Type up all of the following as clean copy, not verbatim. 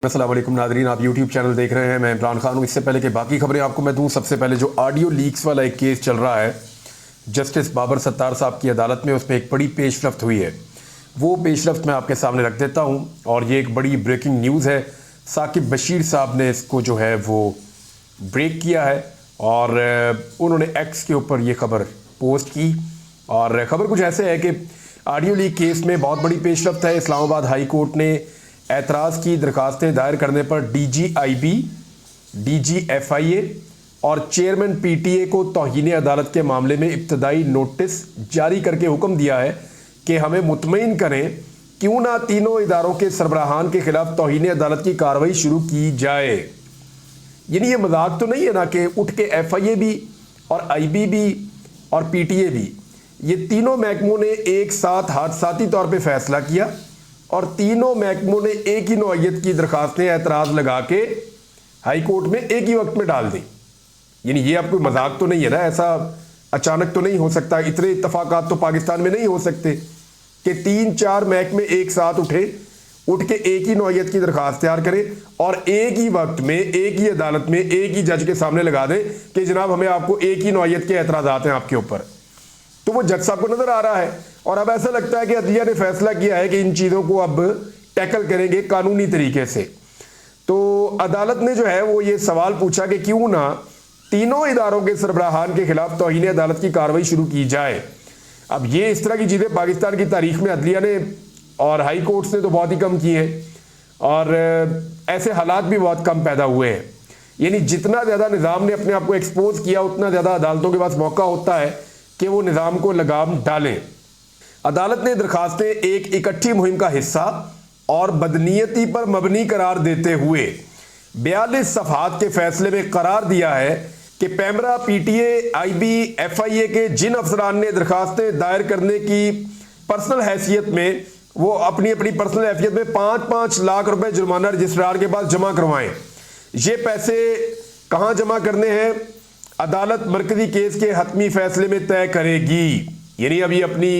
अस्सलाम वालेकुम नादरीन, आप यूट्यूब चैनल देख रहे हैं। मैं इमरान खान हूँ। इससे पहले कि बाकी खबरें आपको मैं दूँ, सबसे पहले जो ऑडियो लीक्स वाला एक केस चल रहा है जस्टिस बाबर सत्तार साहब की अदालत में, उसमें एक बड़ी पेशरफ्त हुई है। वो पेशरफ्त मैं आपके सामने रख देता हूँ और ये एक बड़ी ब्रेकिंग न्यूज़ है। साकिब बशीर साहब ने इसको जो है वो ब्रेक किया है और उन्होंने एक्स के ऊपर ये खबर पोस्ट की। और ख़बर कुछ ऐसे है कि ऑडियो लीक केस में बहुत बड़ी पेशरफ्त है। इस्लामाबाद हाई कोर्ट ने एतराज़ की दरखास्तें दायर करने पर DGIB, DGFIA और चेयरमैन PTA को तौहीन अदालत के मामले में इब्तदाई नोटिस जारी करके हुक्म दिया है कि हमें मुतमईन करें, क्यों ना तीनों इदारों के सरबराहान के खिलाफ तौहीन अदालत की कार्रवाई शुरू की जाए। यानी ये मजाक तो नहीं है ना कि उठ के FIA भी और IB भी और PTA भी, ये तीनों महकमों ने एक साथ हादसाती तौर पे फैसला किया और तीनों महकमों ने एक ही नौइयत की दरखास्तें एतराज़ लगा के हाई कोर्ट में एक ही वक्त में डाल दी। यानी ये अब कोई मजाक तो नहीं है ना, ऐसा अचानक तो नहीं हो सकता। इतने इत्तफाकात तो पाकिस्तान में नहीं हो सकते कि 3-4 महकमे एक साथ उठ के एक ही नौइयत की दरखास्त तैयार करें और एक ही वक्त में एक ही अदालत में एक ही जज के सामने लगा दें कि जनाब हमें आपको एक ही नौइयत के एतराज़ात हैं आपके ऊपर। तो वो जज साहब को नजर आ रहा है और अब ऐसा लगता है कि अदलिया ने फैसला किया है कि इन चीज़ों को अब टैकल करेंगे कानूनी तरीके से। तो अदालत ने जो है वो ये सवाल पूछा कि क्यों ना तीनों इदारों के सरबराहान के खिलाफ तौहीन अदालत की कार्रवाई शुरू की जाए। अब ये इस तरह की चीज़ें पाकिस्तान की तारीख में अदलिया ने और हाई कोर्ट्स ने तो बहुत ही कम की हैं और ऐसे हालात भी बहुत कम पैदा हुए हैं। यानी जितना ज़्यादा निज़ाम ने अपने आप को एक्सपोज किया, उतना ज़्यादा अदालतों के पास मौका होता है कि वो निज़ाम को लगाम डालें। अदालत ने दरखास्तें एक इकट्ठी मुहिम का हिस्सा और बदनीयती पर मबनी करार देते हुए 42 सफ़हात के फैसले में करार दिया है कि पैमरा, PTA, IB, FIA के जिन अफसरान ने दरखास्तें दायर करने की पर्सनल हैसियत में, वो अपनी अपनी पर्सनल हैसियत में 5-5 लाख रुपए जुर्माना रजिस्ट्रार के पास जमा करवाएं। ये पैसे कहाँ जमा करने हैं, अदालत मरकजी केस के हतमी फैसले में तय करेगी। यानी अभी अपनी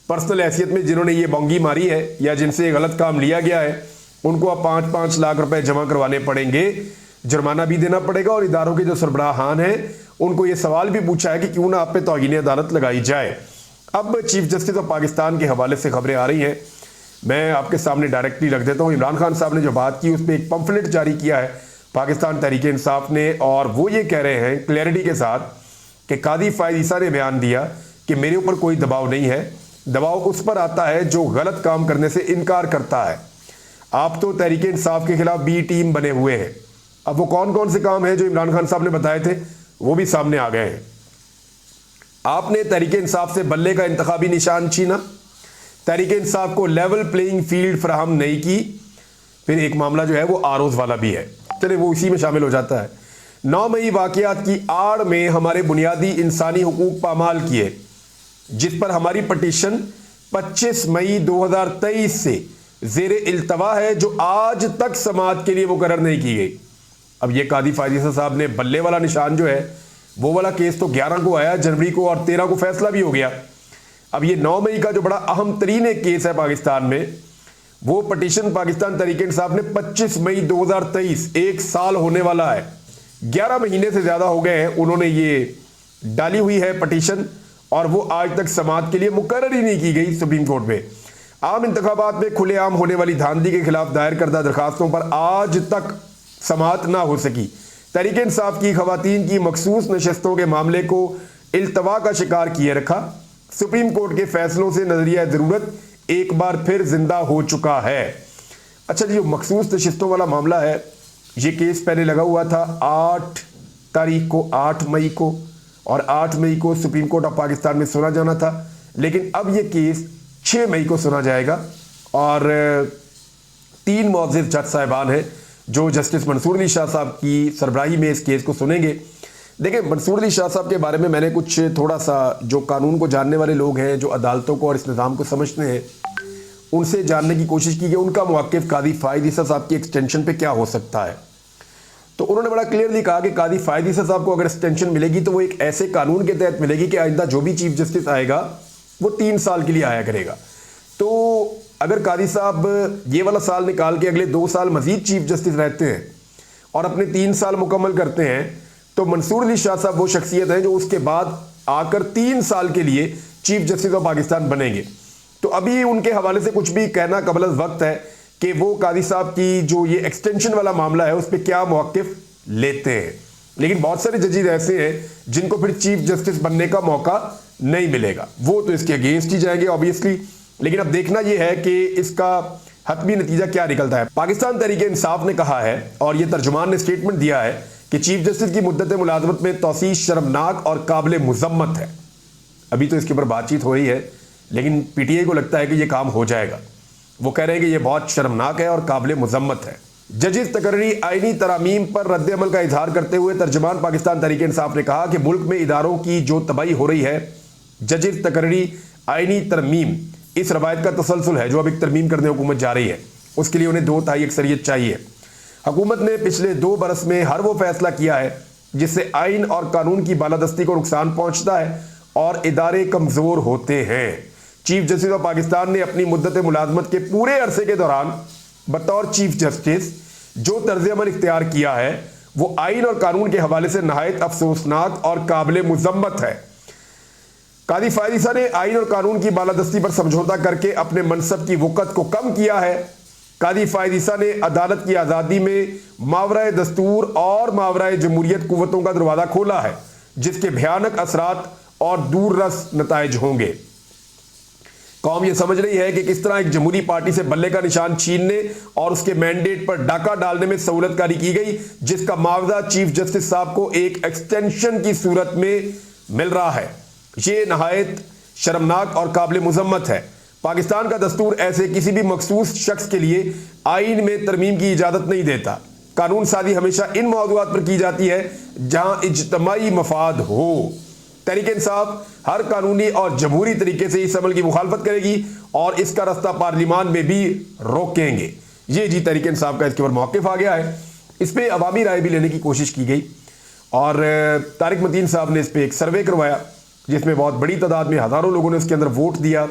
पर्सनल हैसियत में जिन्होंने ये बोंगी मारी है या जिनसे गलत काम लिया गया है, उनको अब 5-5 लाख रुपए जमा करवाने पड़ेंगे, जुर्माना भी देना पड़ेगा और इदारों के जो सरबराहान हैं उनको ये सवाल भी पूछा है कि क्यों ना आप पे तौहीन अदालत लगाई जाए। अब चीफ जस्टिस ऑफ पाकिस्तान के हवाले से खबरें आ रही हैं, मैं आपके सामने डायरेक्टली रख देता हूँ। इमरान खान साहब ने जो बात की, उस पर एक पंफलेट जारी किया है पाकिस्तान तहरीक इंसाफ ने और वो ये कह रहे हैं क्लैरिटी के साथ कि कादी फायद ईसा ने बयान दिया कि मेरे ऊपर कोई दबाव नहीं है, दबाव उस पर आता है जो गलत काम करने से इनकार करता है। आप तो तहरीक इंसाफ के खिलाफ B टीम बने हुए हैं। अब वो कौन कौन से काम हैं जो इमरान खान साहब ने बताए थे वो भी सामने आ गए हैं। आपने तहरीक इंसाफ से बल्ले का इंतखाबी निशान छीना, तहरीक इंसाफ को लेवल प्लेइंग फील्ड फराहम नहीं की। फिर एक मामला जो है वो आरोज वाला भी है, चले वो इसी में शामिल हो जाता है। 9 मई वाकयात की आड़ में हमारे बुनियादी इंसानी हुकूक पामाल किए, जिस पर हमारी पटिशन 25 मई 2023 से जेर इल्तवा है, जो आज तक समाअत के लिए मुकर्रर नहीं की गई। अब ये कादी फायद साहब ने बल्ले वाला निशान जो है वो वाला केस तो 11 को आया जनवरी को और 13 को फैसला भी हो गया। अब ये 9 मई का जो बड़ा अहम तरीन एक केस है पाकिस्तान में, वो पटिशन पाकिस्तान तहरीक इंसाफ ने 25 मई 2023, 1 साल होने वाला है, 11 महीने से ज़्यादा हो गए हैं उन्होंने ये डाली हुई है पटिशन और वो आज तक समाअत के लिए मुकर्रर ही नहीं की गई सुप्रीम कोर्ट में। आम इंतखाबात में खुलेआम होने वाली धांधली के खिलाफ दायर करदा दरखास्तों पर आज तक समाअत ना हो सकी। तहरीक इंसाफ की खवातीन की मखसूस नशस्तों के मामले को इल्तवा का शिकार किए रखा। सुप्रीम कोर्ट के फैसलों से नजरिया ज़रूरत एक बार फिर जिंदा हो चुका है। अच्छा जी, मखसूस नशस्तों वाला मामला है, ये केस पहले लगा हुआ था 8 तारीख को, 8 मई को, और 8 मई को सुप्रीम कोर्ट ऑफ पाकिस्तान में सुना जाना था, लेकिन अब ये केस 6 मई को सुना जाएगा और 3 मुअज़्ज़िज़ जज साहिबान हैं जो जस्टिस मंसूर अली शाह साहब की सरबराही में इस केस को सुनेंगे। देखिए, मंसूर अली शाह साहब के बारे में मैंने कुछ थोड़ा सा, जो कानून को जानने वाले लोग हैं, जो अदालतों को और इस निज़ाम को समझते हैं, उनसे जानने की कोशिश की कि उनका मुवक्किफ़ कादी फायद ईसा साहब की एक्सटेंशन पे क्या हो सकता है। तो उन्होंने बड़ा क्लियरली कहा कि कादी फायद ईसा साहब को अगर एक्सटेंशन मिलेगी तो वो एक ऐसे कानून के तहत मिलेगी कि आइंदा जो भी चीफ जस्टिस आएगा वो 3 साल के लिए आया करेगा। तो अगर कादी साहब ये वाला साल निकाल के अगले 2 साल मजीद चीफ जस्टिस रहते हैं और अपने 3 साल मुकम्मल करते हैं, तो मंसूर अली शाह साहब वो शख्सियत हैं जो उसके बाद आकर 3 साल के लिए चीफ जस्टिस ऑफ पाकिस्तान बनेंगे। तो अभी उनके हवाले से कुछ भी कहना कबल वक्त है कि वो कादी साहब की जो ये एक्सटेंशन वाला मामला है उस पर क्या मौक़िफ़ लेते हैं। लेकिन बहुत सारे जजेस ऐसे हैं जिनको फिर चीफ जस्टिस बनने का मौका नहीं मिलेगा, वो तो इसके अगेंस्ट ही जाएंगे ऑब्वियसली। लेकिन अब देखना यह है कि इसका हतमी नतीजा क्या निकलता है। पाकिस्तान तहरीक इंसाफ ने कहा है और यह तर्जुमान ने स्टेटमेंट दिया है कि चीफ जस्टिस की मुद्दत मुलाजमत में तौसीह शर्मनाक और काबिल मुजम्मत है। अभी तो इसके ऊपर बातचीत हो रही है, लेकिन पीटीआई को लगता है कि यह काम हो जाएगा। वो कह रहे हैं कि यह बहुत शर्मनाक है और काबिल मुजम्मत है। जजिस तकर्री आईनी तरामीम पर रद्द अमल का इजहार करते हुए तर्जुमान पाकिस्तान तहरीक इंसाफ ने कहा कि मुल्क में इदारों की जो तबाही हो रही है, जजिस तकर्री आईनी तरमीम इस रवायत का तसलसल है जो अब एक तरमीम करने हुकूमत जा रही है। उसके लिए उन्हें 2/3 अक्सरियत चाहिए। हुकूमत ने पिछले 2 बरस में हर वो फैसला किया है जिससे आइन और कानून की बालादस्ती को नुकसान पहुंचता है और इदारे कमज़ोर होते हैं। चीफ जस्टिस ऑफ पाकिस्तान ने अपनी मुद्दत मुलाजमत के पूरे अरसे के दौरान बतौर चीफ जस्टिस जो तर्ज अमल इख्तियार किया है वो आइन और कानून के हवाले से नहायत अफसोसनाक और काबिल मुजम्मत है। कादी फ़ायद ईसा ने आइन और कानून की बालादस्ती पर समझौता करके अपने मनसब की वक़्त को कम किया है। कादी फ़ायद ईसा ने अदालत की आज़ादी में मावराए दस्तूर और मावराए जमहूरियत कुव्वतों का दरवाज़ा खोला है जिसके भयानक असरात और दूररस नताइज होंगे। कौम यह समझ रही है कि किस तरह एक जमहूरी पार्टी से बल्ले का निशान छीनने और उसके मैंडेट पर डाका डालने में सहूलतकारी की गई, जिसका मुआवजा चीफ जस्टिस साहब को एक एक्सटेंशन की सूरत में मिल रहा है। ये नहायत शर्मनाक और काबिल मुजम्मत है। पाकिस्तान का दस्तूर ऐसे किसी भी मखसूस शख्स के लिए आइन में तरमीम की इजाज़त नहीं देता। कानून साजी हमेशा इन मौज़ूआत पर की जाती है जहां इज्तमाई मफाद हो। तहरीक इंसाफ हर कानूनी और जमहूरी तरीके से इस अमल की मुखालफत करेगी और इसका रास्ता पार्लियामान में भी रोकेंगे। ये जी तहरीक इंसाफ का इसके ऊपर मौक़िफ़ आ गया है। इस पर अवामी राय भी लेने की कोशिश की गई और तारिक मतीन साहब ने इस पर एक सर्वे करवाया जिसमें बहुत बड़ी तादाद में हज़ारों लोगों ने उसके अंदर वोट दिया।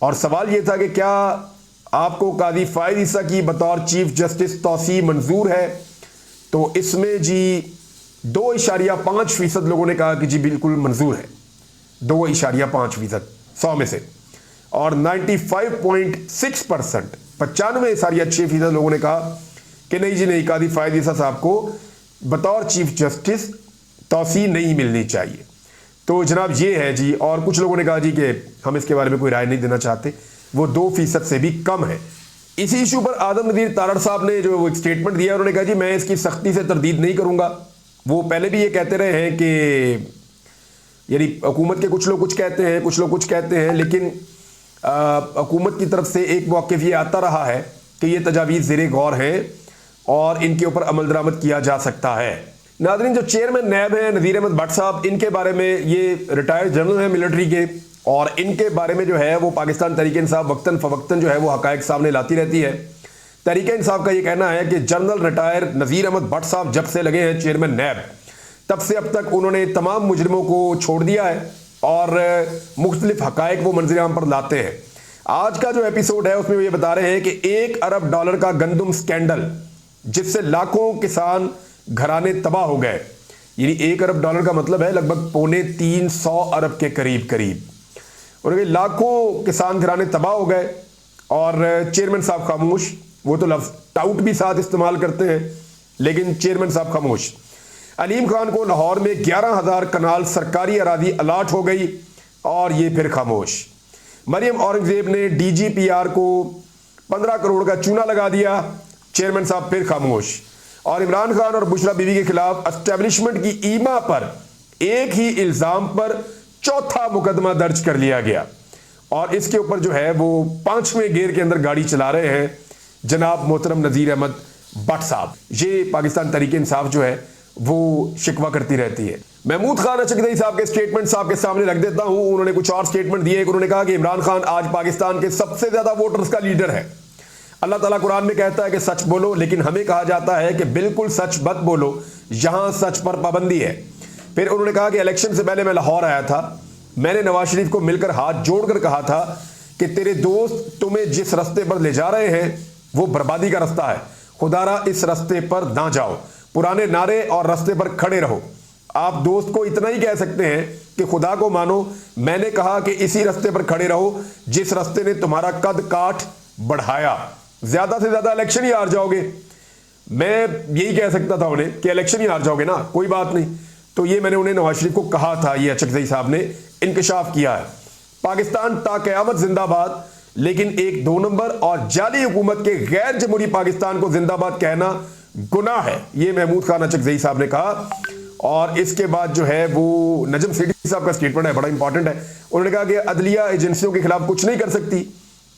और सवाल ये था कि क्या आपको कादी फ़ायद ईसा की बतौर चीफ जस्टिस तौसीह मंजूर है? तो इसमें जी 2.5% लोगों ने कहा कि जी बिल्कुल मंजूर है, 2.5% 100 में से। और 95.6% 95.6% लोगों ने कहा कि नहीं जी नहीं, कादी फ़ायद ईसा साहब को बतौर चीफ जस्टिस तौसीह नहीं मिलनी चाहिए। तो जनाब ये है जी। और कुछ लोगों ने कहा जी कि हम इसके बारे में कोई राय नहीं देना चाहते, वो 2% से भी कम है। इसी इशू पर आदम नदीर तारड़ साहब ने जो एक स्टेटमेंट दिया, उन्होंने कहा जी मैं इसकी सख्ती से तरदीद नहीं करूंगा। वो पहले भी ये कहते रहे हैं कि यानी हुकूमत के कुछ लोग कुछ कहते हैं, कुछ लोग कुछ कहते हैं, लेकिन हुकूमत की तरफ से एक मौक़िफ़ ये आता रहा है कि ये तजावीज़ ज़ेरे गौर हैं और इनके ऊपर अमल दरामद किया जा सकता है। नाज़रीन, जो चेयरमैन नैब हैं नज़ीर अहमद भट्ट साहब, इनके बारे में ये रिटायर्ड जनरल हैं मिलिट्री के और इनके बारे में जो है वो पाकिस्तान तहरीक इंसाफ वक्तन फ़वक्तन जो है वो हक़ाइक़ सामने लाती रहती है। तहरीक इंसाफ का ये कहना है कि जनरल रिटायर नज़ीर अहमद भट्ट साहब जब से लगे हैं चेयरमैन नैब, तब से अब तक उन्होंने तमाम मुजरिमों को छोड़ दिया है और मुख्तलिफ हक़ाइक़ वो मंज़िल आम पर लाते हैं। आज का जो एपिसोड है उसमें ये बता रहे हैं कि $1 अरब का गंदम स्कैंडल जिससे लाखों किसान घराने तबाह हो गए, यानी $1 अरब का मतलब है लगभग 350 अरब के करीब करीब, और लाखों किसान घराने तबाह हो गए और चेयरमैन साहब खामोश। वो तो लफ्ज़ टाउट भी साथ इस्तेमाल करते हैं, लेकिन चेयरमैन साहब खामोश। अलीम खान को लाहौर में 11,000 कनाल सरकारी अराजी अलाट हो गई और ये फिर खामोश। मरियम औरंगजेब ने DGPR को 15 करोड़ का चूना लगा दिया, चेयरमैन साहब फिर खामोश। और इमरान खान और बुशरा बीवी के खिलाफ एस्टेब्लिशमेंट की ईमा पर एक ही इल्ज़ाम पर चौथा मुकदमा दर्ज कर लिया गया और इसके ऊपर जो है वो 5वें गेयर के अंदर गाड़ी चला रहे हैं जनाब मोहतरम नज़ीर अहमद भट्ट साहब। ये पाकिस्तान तहरीक इंसाफ जो है वो शिकवा करती रहती है। महमूद खान अचकदई साहब के स्टेटमेंट साहब के सामने रख देता हूं। उन्होंने कुछ और स्टेटमेंट दिए। उन्होंने कहा कि इमरान खान आज पाकिस्तान के सबसे ज्यादा वोटर्स का लीडर है। अल्लाह ताला कुरान में कहता है कि सच बोलो, लेकिन हमें कहा जाता है कि बिल्कुल सच मत बोलो, यहां सच पर पाबंदी है। फिर उन्होंने कहा कि इलेक्शन से पहले मैं लाहौर आया था, मैंने नवाज शरीफ को मिलकर हाथ जोड़कर कहा था कि तेरे दोस्त तुम्हें जिस रास्ते पर ले जा रहे हैं वो बर्बादी का रास्ता है, खुदारा इस रास्ते पर ना जाओ, पुराने नारे और रास्ते पर खड़े रहो। आप दोस्त को इतना ही कह सकते हैं कि खुदा को मानो, मैंने कहा कि इसी रास्ते पर खड़े रहो जिस रास्ते ने तुम्हारा कद काठ बढ़ाया। ज्यादा से ज्यादा इलेक्शन ही हार जाओगे। मैं यही कह सकता था उन्हें कि इलेक्शन ही हार जाओगे ना, कोई बात नहीं। तो ये मैंने उन्हें नवाज शरीफ को कहा था, ये अचकजई साहब ने इंकशाफ किया है। पाकिस्तान ता क़यामत जिंदाबाद, लेकिन एक 2 नंबर और जाली हुकूमत के गैर जमहूरी पाकिस्तान को जिंदाबाद कहना गुनाह है, ये महमूद खान अचकजई साहब ने कहा। और इसके बाद जो है वो नजम सेठी साहब का स्टेटमेंट है, बड़ा इंपॉर्टेंट है। उन्होंने कहा कि अदलिया एजेंसियों के खिलाफ कुछ नहीं कर सकती,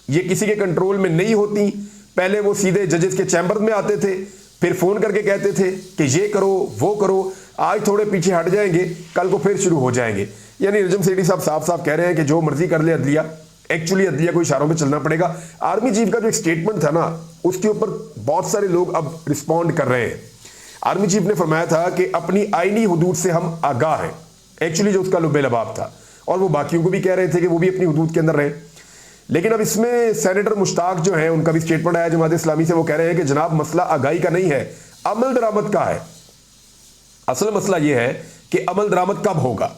ये किसी के कंट्रोल में नहीं होती। पहले वो सीधे जजेस के चैम्बर में आते थे, फिर फोन करके कहते थे कि ये करो वो करो, आज थोड़े पीछे हट जाएंगे, कल को फिर शुरू हो जाएंगे। यानी नजम सेठी साहब साफ साफ कह रहे हैं कि जो मर्जी कर ले अदलिया, एक्चुअली अदलिया को इशारों पे चलना पड़ेगा। आर्मी चीफ का जो एक स्टेटमेंट था ना, उसके ऊपर बहुत सारे लोग अब रिस्पॉन्ड कर रहे हैं। आर्मी चीफ ने फरमाया था कि अपनी आईनी हुदूद से हम आगाह हैं, एक्चुअली जो उसका लुब्बे लबाब था, और वो बाकियों को भी कह रहे थे कि वो भी अपनी हुदूद के अंदर रहे। लेकिन अब इसमें सेनेटर मुश्ताक जो है, उनका भी स्टेटमेंट आया जमात इस्लामी से। वो कह रहे हैं कि जनाब मसला आगाही का नहीं है, अमल दरामद का है। असल मसला यह है कि अमल दरामद कब होगा।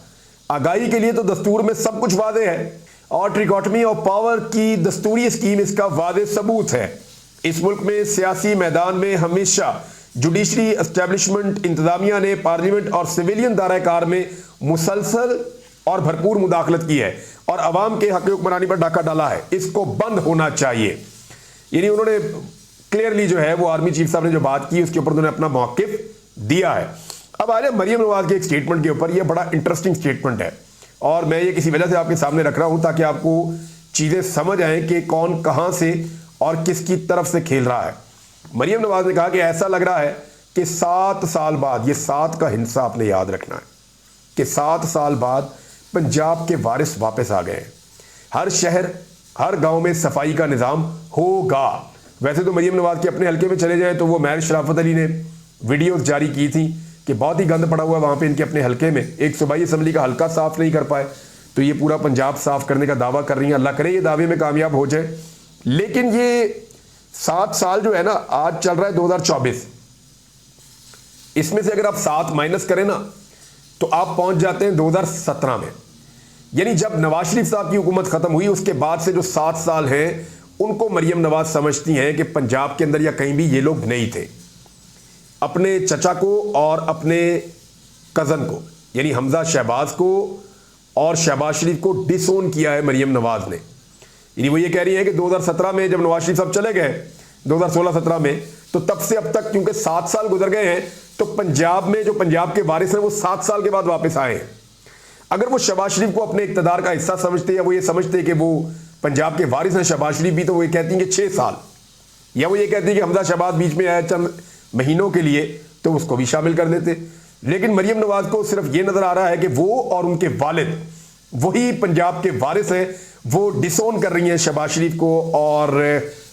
आगाही के लिए तो दस्तूर में सब कुछ वादे है, और ट्रिकॉटमी ऑफ पावर की दस्तूरी स्कीम इसका वादे सबूत है। इस मुल्क में सियासी मैदान में हमेशा जुडिशरी एस्टेब्लिशमेंट, इंतजामिया ने पार्लियामेंट और सिविलियन दायरा-ए-कार में मुसलसल और भरपूर मुदाखलत की है और अवाम के हक हुक्मरानी पर डाका डाला है। इसको बंद होना चाहिए। यानी उन्होंने क्लियरली जो है वो आर्मी चीफ साहब ने जो बात की उसके ऊपर उन्होंने अपना मौकिफ दिया है। अब आ जाए मरियम नवाज के एक स्टेटमेंट के ऊपर। ये बड़ा इंटरेस्टिंग स्टेटमेंट है और मैं ये किसी वजह से आपके सामने रख रहा हूं ताकि आपको चीजें समझ आए कि कौन कहां से और किसकी तरफ से खेल रहा है। मरियम नवाज ने कहा कि ऐसा लग रहा है कि 7 साल बाद, ये 7 का हिस्सा आपने याद रखना है कि 7 साल बाद पंजाब के वारिस वापस आ गए हैं। हर शहर हर गांव में सफाई का निजाम होगा। वैसे तो मरियम नवाज के अपने हल्के में चले जाए तो वो महर शराफत अली ने वीडियोस जारी की थी कि बहुत ही गंद पड़ा हुआ है वहां पे इनके अपने हल्के में, एक सूबाई असम्बली का हल्का साफ नहीं कर पाए, तो ये पूरा पंजाब साफ करने का दावा कर रही है। अल्लाह करे ये दावे में कामयाब हो जाए। लेकिन ये 7 साल जो है ना, आज चल रहा है 2024, इसमें से अगर आप 7 माइनस करें ना तो आप पहुंच जाते हैं 2017 में। यानी जब नवाज शरीफ साहब की हुकूमत खत्म हुई उसके बाद से जो 7 साल हैं उनको मरियम नवाज समझती हैं कि पंजाब के अंदर या कहीं भी ये लोग नहीं थे। अपने चचा को और अपने कजन को यानी हमजा शहबाज को और शहबाज शरीफ को डिसोन किया है मरियम नवाज ने। यानी वो ये कह रही है कि 2017 में जब नवाज शरीफ साहब चले गए 2016-17 में, तो तब से अब तक क्योंकि 7 साल गुजर गए हैं तो पंजाब में जो पंजाब के वारिस हैं वो 7 साल के बाद वापस आए हैं। अगर वो शहबाज शरीफ को अपने इक़्तिदार का हिस्सा समझते या वो ये समझते कि वो पंजाब के वारिस हैं शहबाज शरीफ भी, तो वो ये कहती हैं कि 6 साल, या वो ये कहती है कि हमजा शहबाज बीच में आया चंद महीनों के लिए तो उसको भी शामिल कर देते। लेकिन मरियम नवाज को सिर्फ ये नजर आ रहा है कि वो और उनके वालिद वही पंजाब के वारिस हैं, वो डिसोन कर रही हैं शहबाज शरीफ को और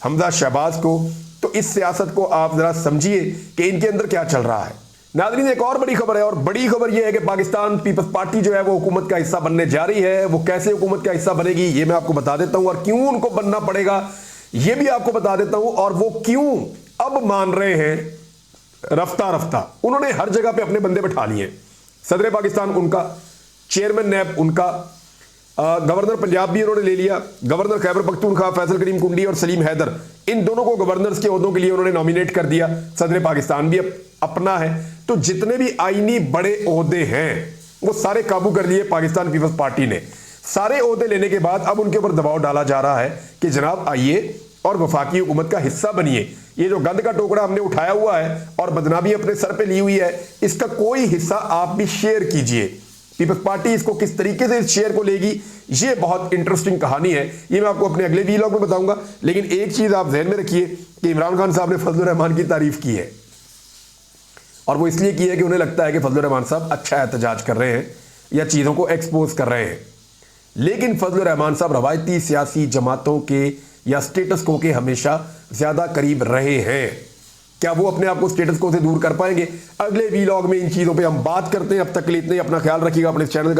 हमजा शहबाज को। तो इस सियासत को आप जरा समझिए कि इनके अंदर क्या चल रहा है। नाज़रीन, एक और बड़ी खबर है और बड़ी खबर यह है कि पाकिस्तान पीपल्स पार्टी जो है वो हुकूमत का हिस्सा बनने जा रही है। वो कैसे हुकूमत का हिस्सा बनेगी ये मैं आपको बता देता हूं, और क्यों उनको बनना पड़ेगा ये भी आपको बता देता हूं, और वो क्यों अब मान रहे हैं रफ्ता रफ्ता। उन्होंने हर जगह पे अपने बंदे बैठा लिए। सदर पाकिस्तान उनका, चेयरमैन नैब उनका, गवर्नर पंजाब भी उन्होंने ले लिया, गवर्नर खैबर पख्तूनख्वा फैसल करीम कुंडी और सलीम हैदर, इन दोनों को गवर्नर्स के ओहदों के लिए उन्होंने नॉमिनेट कर दिया। सदर पाकिस्तान भी अपना है। तो जितने भी आईनी बड़े ओहदे हैं वो सारे काबू कर लिए पाकिस्तान पीपल्स पार्टी ने। सारे ओहदे लेने के बाद अब उनके ऊपर दबाव डाला जा रहा है कि जनाब आइए और वफाकी हुकूमत का हिस्सा बनिए। ये जो गंद का टोकरा हमने उठाया हुआ है और बदनामी अपने सर पे ली हुई है, इसका कोई हिस्सा आप भी शेयर कीजिए। पीपल्स पार्टी इसको किस तरीके से इस शेयर को लेगी, ये बहुत इंटरेस्टिंग कहानी है। ये मैं आपको अपने अगले वीलॉग में बताऊंगा। लेकिन एक चीज आप ध्यान में रखिए कि इमरान खान साहब ने फजल रहमान की तारीफ की है, और वो इसलिए की है कि उन्हें लगता है कि फजल रहमान साहब अच्छा एहतजाज कर रहे हैं या चीजों को एक्सपोज कर रहे हैं। लेकिन फजल रहमान साहब रवायती सियासी जमातों के या स्टेटस को के हमेशा ज्यादा करीब रहे हैं। क्या वो अपने आप को स्टेटस को से दूर कर पाएंगे? अगले वीलॉग में इन चीजों पे हम बात करते हैं। अब तक के लिए इतना ही। अपना ख्याल रखिएगा। अपने चैनल